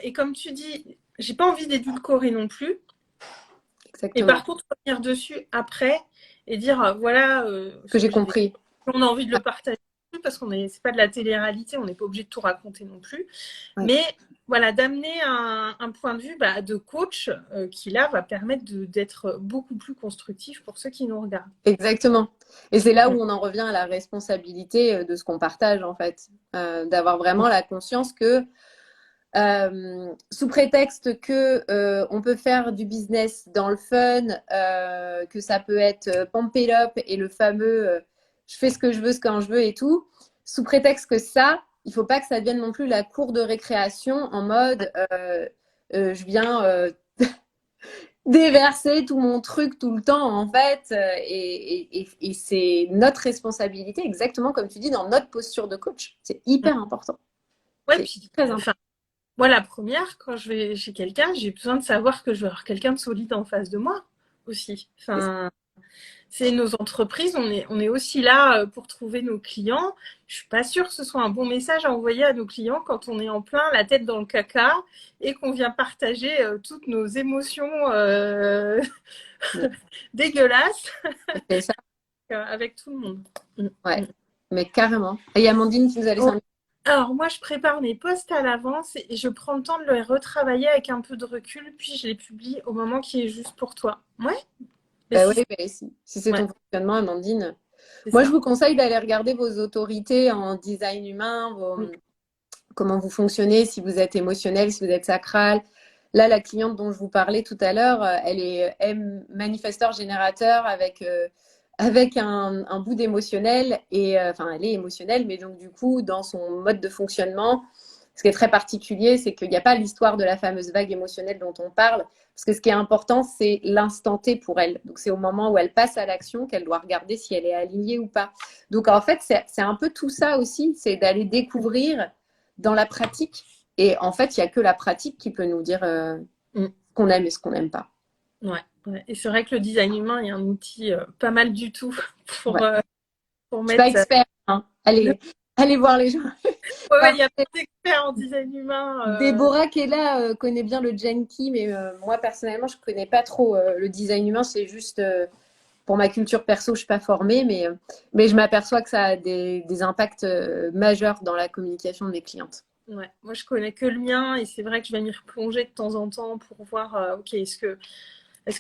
Et comme tu dis, j'ai pas envie d'édulcorer non plus. Et exactement. par contre, revenir dessus après et dire voilà Ce que ce j'ai que j'ai vécu. compris. On a envie de le partager parce qu'on est, c'est pas de la télé-réalité, on n'est pas obligé de tout raconter non plus. Ouais. Mais voilà, d'amener un point de vue bah, de coach qui là va permettre d'être beaucoup plus constructif pour ceux qui nous regardent. Exactement. Et c'est là où on en revient à la responsabilité de ce qu'on partage, en fait. D'avoir vraiment la conscience que, sous prétexte que on peut faire du business dans le fun, que ça peut être pump it up et le fameux je fais ce que je veux, ce quand je veux et tout, sous prétexte que ça, il faut pas que ça devienne non plus la cour de récréation en mode je viens déverser tout mon truc tout le temps en fait et c'est notre responsabilité exactement comme tu dis dans notre posture de coach, c'est hyper important, Ouais, c'est puis très important. enfin, moi, la première, quand je vais chez quelqu'un, j'ai besoin de savoir que je vais avoir quelqu'un de solide en face de moi aussi. Enfin, c'est nos entreprises, on est aussi là pour trouver nos clients. Je suis pas sûre que ce soit un bon message à envoyer à nos clients quand on est en plein la tête dans le caca et qu'on vient partager toutes nos émotions dégueulasses C'est ça, avec tout le monde. Mm, ouais, mm. mais carrément. Et il y a Amandine qui nous a laissé Oh, un... alors moi, je prépare mes posts à l'avance et je prends le temps de les retravailler avec un peu de recul, puis je les publie au moment qui est juste pour toi. Ouais, mais Bah si, oui, bah si c'est ouais, ton fonctionnement, Amandine. c'est Moi, je ça. vous conseille d'aller regarder vos autorités en design humain, Mm. comment vous fonctionnez, si vous êtes émotionnel, si vous êtes sacral. Là, la cliente dont je vous parlais tout à l'heure, elle est manifesteur générateur avec un bout d'émotionnel et enfin, elle est émotionnelle, mais donc du coup, dans son mode de fonctionnement, ce qui est très particulier, c'est qu'il n'y a pas l'histoire de la fameuse vague émotionnelle dont on parle, parce que ce qui est important, c'est l'instant T pour elle. Donc c'est au moment où elle passe à l'action qu'elle doit regarder si elle est alignée ou pas. Donc en fait, c'est un peu tout ça aussi, c'est d'aller découvrir dans la pratique. Et en fait, il n'y a que la pratique qui peut nous dire Mm. ce qu'on aime et ce qu'on n'aime pas. Ouais, ouais. Et c'est vrai que le design humain est un outil pas mal du tout pour, Ouais. euh, pour Je suis pas mettre. expert, hein. Allez voir les gens. Ouais, ouais, il y a Parfait. plein d'experts en design humain. Déborah qui est là connaît bien le Genki, mais moi personnellement, je connais pas trop le design humain. C'est juste pour ma culture perso, je suis pas formée, mais je m'aperçois que ça a des impacts majeurs dans la communication de mes clientes. Ouais. Moi, je connais que le mien et c'est vrai que je vais m'y replonger de temps en temps pour voir, ok, est-ce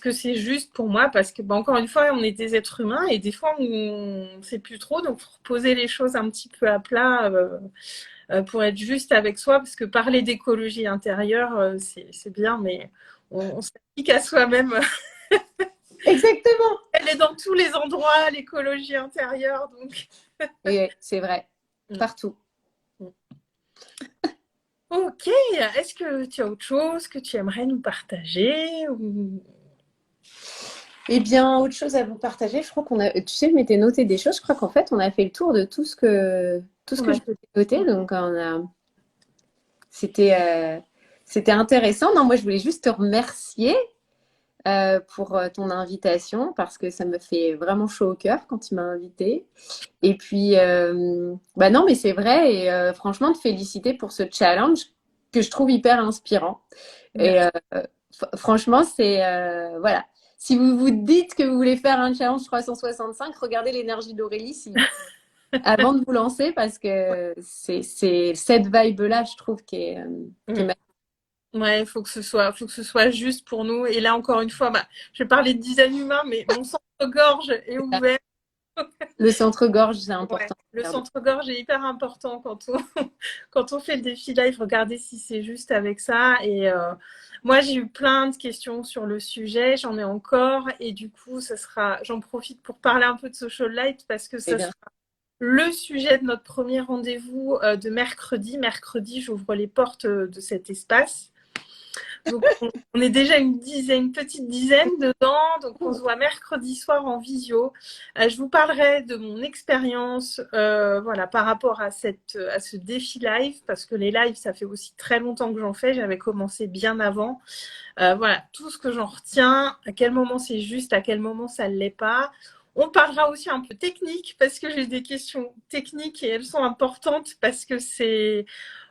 que c'est juste pour moi? Parce que, bah, encore une fois, on est des êtres humains et des fois, on ne sait plus trop. Donc, faut reposer les choses un petit peu à plat pour être juste avec soi. Parce que parler d'écologie intérieure, c'est bien, mais on s'applique à soi-même. Exactement. Elle est dans tous les endroits, l'écologie intérieure. Donc, Et c'est vrai, mm. partout. Ok, est-ce que tu as autre chose que tu aimerais nous partager ou... Eh bien, autre chose à vous partager, je crois qu'on a, tu sais, je m'étais noté des choses, je crois qu'en fait, on a fait le tour de tout ce On que a je m'étais noté, donc c'était, c'était intéressant. Non, moi, je voulais juste te remercier pour ton invitation parce que ça me fait vraiment chaud au cœur quand tu m'as invité. Et puis, bah non, mais c'est vrai. Et franchement, te féliciter pour ce challenge que je trouve hyper inspirant. Et Merci. franchement, c'est voilà. Si vous vous dites que vous voulez faire un challenge 365, regardez l'énergie d'Aurélie avant de vous lancer parce que c'est cette vibe-là, je trouve, qui est Mm. Ouais, faut que ce soit juste pour nous. Et là, encore une fois, bah, je vais parler de design humain, mais mon centre-gorge est magnifique. ouvert. Le centre-gorge, c'est Ouais, important. le centre-gorge est hyper important quand on, quand on fait le défi live. Regardez si c'est juste avec ça. Et moi, j'ai eu plein de questions sur le sujet. J'en ai encore. Et du coup, j'en profite pour parler un peu de Social Light parce que C'est ça bien. sera le sujet de notre premier rendez-vous de mercredi. Mercredi, j'ouvre les portes de cet espace. Donc, on est déjà une petite dizaine dedans. Donc, on se voit mercredi soir en visio. Je vous parlerai de mon expérience voilà, par rapport à ce défi live, parce que les lives, ça fait aussi très longtemps que j'en fais. J'avais commencé bien avant. Voilà, tout ce que j'en retiens, à quel moment c'est juste, à quel moment ça ne l'est pas. On parlera aussi un peu technique, parce que j'ai des questions techniques et elles sont importantes, parce que c'est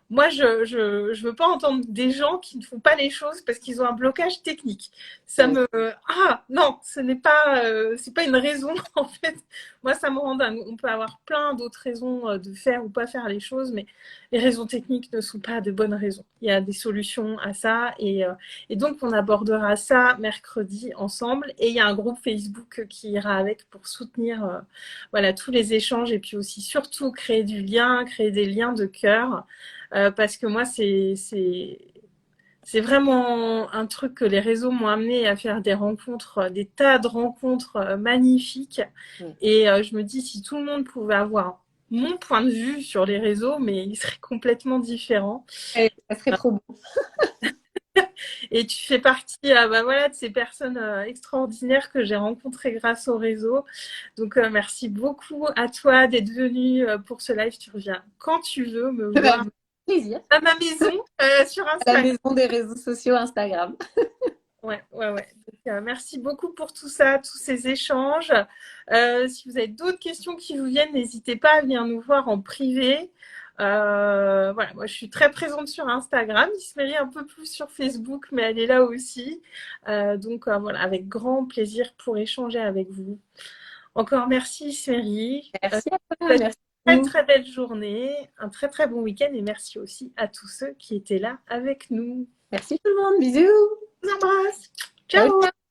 moi, je veux pas entendre des gens qui ne font pas les choses parce qu'ils ont un blocage technique. Ça Ouais. me ah non, ce n'est pas c'est pas une raison en fait. Moi, ça me rend dingue. On peut avoir plein d'autres raisons de faire ou pas faire les choses, mais les raisons techniques ne sont pas de bonnes raisons. Il y a des solutions à ça et donc on abordera ça mercredi ensemble. Et il y a un groupe Facebook qui ira avec pour soutenir voilà tous les échanges et puis aussi surtout créer du lien, créer des liens de cœur. Parce que moi, c'est vraiment un truc que les réseaux m'ont amené à faire des rencontres, des tas de rencontres magnifiques. Ouais. Et je me dis, si tout le monde pouvait avoir mon point de vue sur les réseaux, mais il serait complètement différent. Et ça serait trop beau. Et tu fais partie bah voilà, de ces personnes extraordinaires que j'ai rencontrées grâce au réseau. Donc, merci beaucoup à toi d'être venu pour ce live. Tu reviens quand tu veux me Bah, voir avec plaisir. à ma maison sur À la Instagram. maison des réseaux sociaux Instagram. Ouais, ouais, ouais. Donc, merci beaucoup pour tout ça, tous ces échanges. Si vous avez d'autres questions qui vous viennent, n'hésitez pas à venir nous voir en privé. Voilà, moi je suis très présente sur Instagram, Ismérie un peu plus sur Facebook, mais elle est là aussi. Donc voilà, avec grand plaisir pour échanger avec vous. Encore merci Ismérie. Merci à toi. Passez Merci une très beaucoup. très belle journée, un très très bon week-end et merci aussi à tous ceux qui étaient là avec nous. Merci tout le monde. Bisous. Je vous embrasse. Ciao, Ciao. ciao.